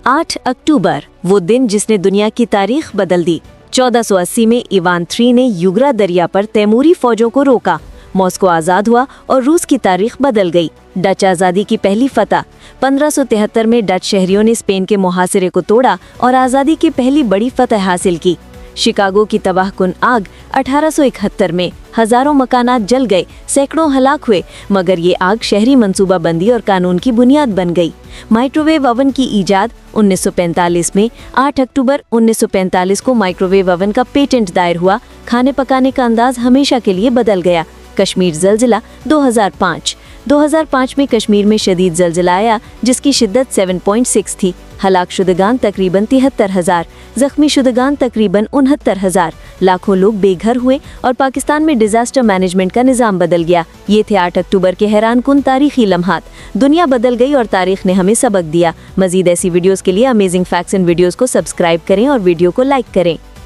8 अक्टूबर, वो दिन जिसने दुनिया की तारीख बदल दी। 1480 में इवान III ने युगरा दरिया पर तैमूरी फौजों को रोका। मॉस्को आज़ाद हुआ और रूस की तारीख बदल गई। डच आज़ादी की पहली फतह। 1573 में डच शहरियों ने स्पेन के मुहासिरे को तोड़ा और आज़ादी की पहली बड़ी फतह हासिल की। शिकागो की तबाहकुन आग 1871 में, हजारों मकानात जल गए, सैकड़ों हलाक हुए, मगर ये आग शहरी मंसूबाबंदी और कानून की बुनियाद बन गई। माइक्रोवेव ओवन की इजाद 1945 में। 8 अक्टूबर 1945 को माइक्रोवेव ओवन का पेटेंट दायर हुआ। खाने पकाने का अंदाज हमेशा के लिए बदल गया। कश्मीर जलजिला 2005 में कश्मीर में शदीद जलजिला आया, जिसकी शिद्दत 7.6 थी। हलाक शुदगान तकरीबन 73,000, जख्मी शुदगान तकरीबन 69,000। लाखों लोग बेघर हुए और पाकिस्तान में डिजास्टर मैनेजमेंट का निज़ाम बदल गया। ये थे 8 अक्टूबर के हैरानकुन तारीखी लम्हात। दुनिया बदल गई और तारीख ने हमें सबक दिया। मजीद ऐसी वीडियोस के लिए अमेजिंग फैक्ट्स एंड वीडियोस को सब्सक्राइब करें और वीडियो को लाइक करें।